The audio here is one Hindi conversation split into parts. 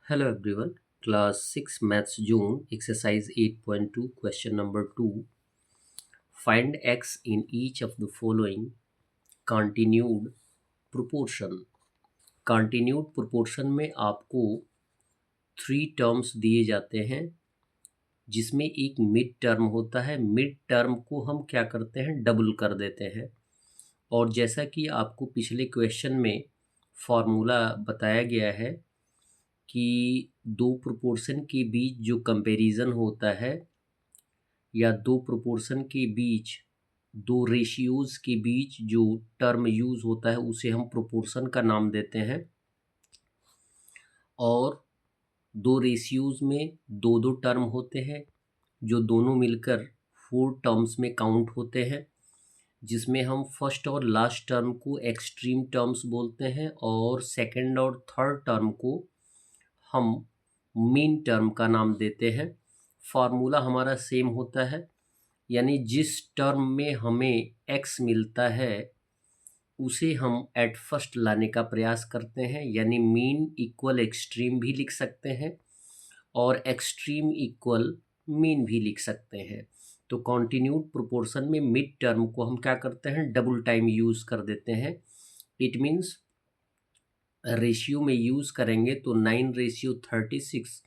Hello everyone. Class 6 Maths June exercise 8.2 question number 2. Find x in each of the following continued proportion. Continued proportion में आपको 3 टर्म्स दिए जाते हैं जिसमें एक मिड टर्म होता है। मिड टर्म को हम क्या करते हैं, डबल कर देते हैं। और जैसा कि आपको पिछले क्वेश्चन में फॉर्मूला बताया गया है कि दो प्रोपोर्शन के बीच जो कंपैरिजन होता है या दो प्रोपोर्शन के बीच दो रेशियोज के बीच जो टर्म यूज होता है उसे हम प्रोपोर्शन का नाम देते हैं। और दो रेशियोज में दो दो टर्म होते हैं जो दोनों मिलकर 4 टर्म्स में काउंट होते हैं, जिसमें हम फर्स्ट और लास्ट टर्म को एक्सट्रीम टर्म्स बोलते हैं और सेकंड और थर्ड टर्म को हम मीन टर्म का नाम देते हैं। फार्मूला हमारा सेम होता है, यानी जिस टर्म में हमें x मिलता है उसे हम एट फर्स्ट लाने का प्रयास करते हैं, यानी मीन इक्वल एक्सट्रीम भी लिख सकते हैं और एक्सट्रीम इक्वल मीन भी लिख सकते हैं। तो कॉन्टिन्यूड प्रोपोर्शन में मिड टर्म को हम क्या करते हैं, डबल टाइम यूज़ कर देते हैं। इट मीन्स रेशियो में यूज़ करेंगे तो 9:36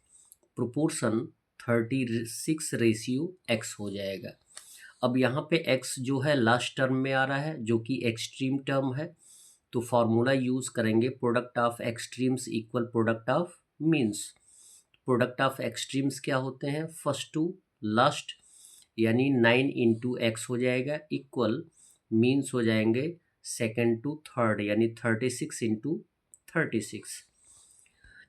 प्रोपोर्शन 36:x हो जाएगा। अब यहाँ पे x जो है लास्ट टर्म में आ रहा है जो कि एक्सट्रीम टर्म है, तो फॉर्मूला यूज़ करेंगे product of extremes equal product of means. Product of extremes क्या होते हैं, फर्स्ट टू लास्ट, यानी 9 इंटू एक्स हो जाएगा इक्वल मीन्स हो जाएंगे सेकेंड टू थर्ड, यानी 36 इंटू 36।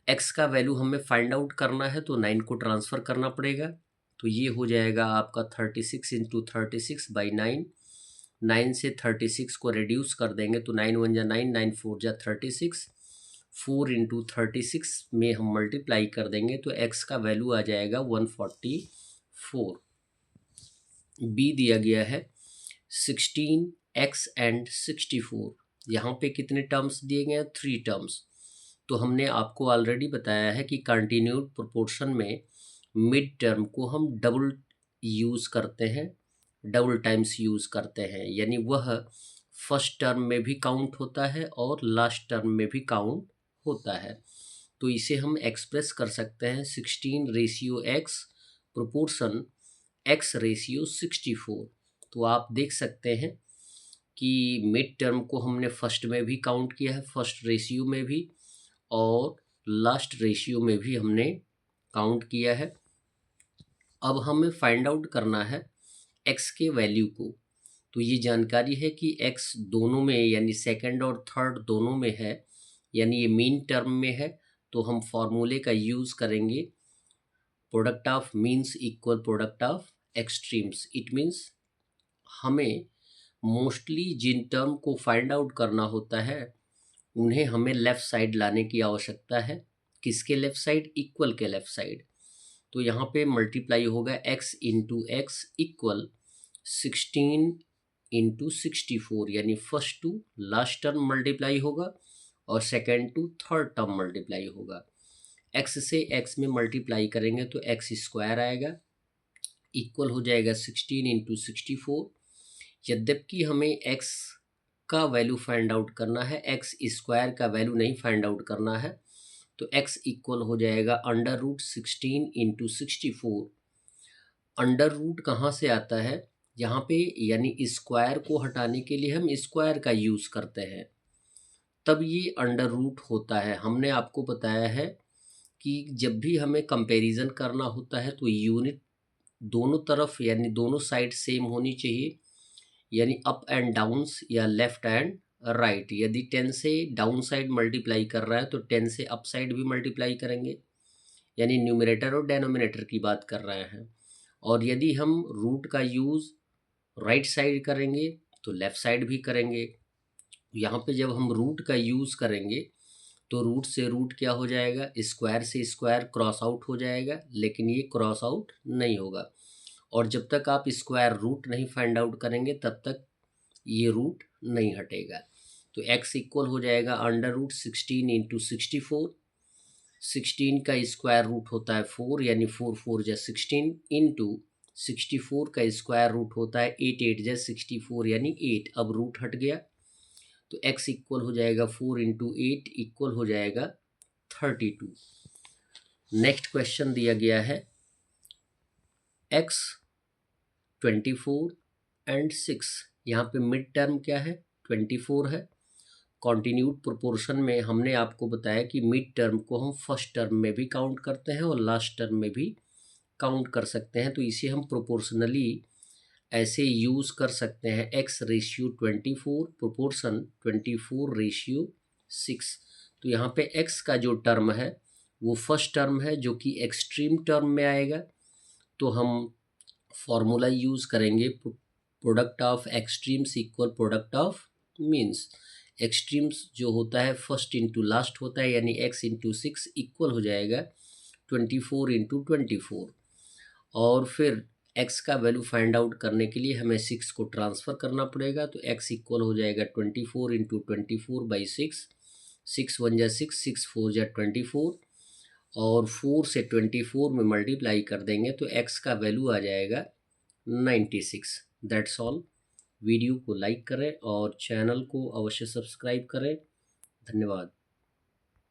एक्स का वैल्यू हमें फाइंड आउट करना है तो 9 को ट्रांसफ़र करना पड़ेगा। तो ये हो जाएगा आपका 36 इंटू 36/9। 9 से 36 को रिड्यूस कर देंगे तो 9 1 जा 9, 9 4 जा 36। 4 इंटू 36 में हम मल्टीप्लाई कर देंगे तो एक्स का वैल्यू आ जाएगा 144। बी दिया गया है 16x एंड 64। यहाँ पे कितने टर्म्स दिए गए हैं, 3 टर्म्स। तो हमने आपको ऑलरेडी बताया है कि कंटिन्यूड प्रोपोर्शन में मिड टर्म को हम डबल यूज़ करते हैं, डबल टाइम्स यूज़ करते हैं, यानी वह फर्स्ट टर्म में भी काउंट होता है और लास्ट टर्म में भी काउंट होता है। तो इसे हम एक्सप्रेस कर सकते हैं 16:x प्रोपोर्शन x/64। तो आप देख सकते हैं कि मिड टर्म को हमने फर्स्ट में भी काउंट किया है, फर्स्ट रेशियो में भी और लास्ट रेशियो में भी हमने काउंट किया है। अब हमें फाइंड आउट करना है x के वैल्यू को। तो ये जानकारी है कि x दोनों में यानी सेकंड और थर्ड दोनों में है, यानी ये मीन टर्म में है। तो हम फॉर्मूले का यूज़ करेंगे product of means equal product of extremes. It means हमें मोस्टली जिन टर्म को फाइंड आउट करना होता है उन्हें हमें लेफ़्ट साइड लाने की आवश्यकता है। किसके लेफ़्ट साइड, इक्वल के लेफ़्ट साइड। तो यहाँ पे मल्टीप्लाई होगा x into x equal 16 into 64, यानी first to last term multiply होगा और second to third term multiply होगा। x से x में मल्टीप्लाई करेंगे तो x स्क्वायर आएगा इक्वल हो जाएगा 16 इंटू 64। यद्यपि हमें x का वैल्यू फाइंड आउट करना है, x स्क्वायर का वैल्यू नहीं फाइंड आउट करना है, तो x इक्वल हो जाएगा √16 इंटू 64। अंडर रूट कहाँ से आता है, यहाँ पे यानी स्क्वायर को हटाने के लिए हम स्क्वायर का यूज़ करते हैं, तब ये अंडर रूट होता है। हमने आपको बताया है कि जब भी हमें कंपैरिजन करना होता है तो यूनिट दोनों तरफ यानी दोनों साइड सेम होनी चाहिए, यानी अप एंड डाउन्स या लेफ्ट एंड राइट। यदि 10 से डाउन साइड मल्टीप्लाई कर रहा है तो 10 से अप साइड भी मल्टीप्लाई करेंगे, यानी न्यूमरेटर और डेनोमिनेटर की बात कर रहे हैं। और यदि हम रूट का यूज़ राइट साइड करेंगे तो लेफ़्ट साइड भी करेंगे। यहाँ पे जब हम रूट का यूज़ करेंगे तो रूट से रूट क्या हो जाएगा, स्क्वायर से स्क्वायर क्रॉस आउट हो जाएगा, लेकिन ये क्रॉस आउट नहीं होगा। और जब तक आप स्क्वायर रूट नहीं फाइंड आउट करेंगे तब तक ये रूट नहीं हटेगा। तो x इक्वल हो जाएगा √16 इंटू 64। 16 का स्क्वायर रूट होता है 4 यानी 4 4 जा 16 इंटू 64 का स्क्वायर रूट होता है 8 8 जा 64 यानी 8। अब रूट हट गया तो x इक्वल हो जाएगा 4 इंटू 8 इक्वल हो जाएगा 32। नेक्स्ट क्वेश्चन दिया गया है x 24 एंड 6। यहाँ पे मिड टर्म क्या है 24 है। कॉन्टिन्यूड प्रोपोर्शन में हमने आपको बताया कि मिड टर्म को हम फर्स्ट टर्म में भी काउंट करते हैं और लास्ट टर्म में भी काउंट कर सकते हैं, तो इसे हम प्रोपोर्शनली ऐसे यूज़ कर सकते हैं x रेशियो 24 प्रोपोर्शन 24 रेशियो 6। तो यहाँ पे x का जो टर्म है वो फर्स्ट टर्म है जो कि एक्सट्रीम टर्म में आएगा, तो हम फॉर्मूला यूज़ करेंगे product of extremes equal product of means. Extremes जो होता है फर्स्ट इंटू लास्ट होता है यानी x इंटू 6 इक्वल हो जाएगा 24 इंटू 24। और फिर x का वैल्यू फाइंड आउट करने के लिए हमें 6 को ट्रांसफ़र करना पड़ेगा, तो x इक्वल हो जाएगा 24 इंटू 24 बाई 6। 6 1 जा 6, 6 4 जा 24 और 4 से 24 में मल्टीप्लाई कर देंगे तो x का वैल्यू आ जाएगा 96। That's all. वीडियो को लाइक करें और चैनल को अवश्य सब्सक्राइब करें। धन्यवाद।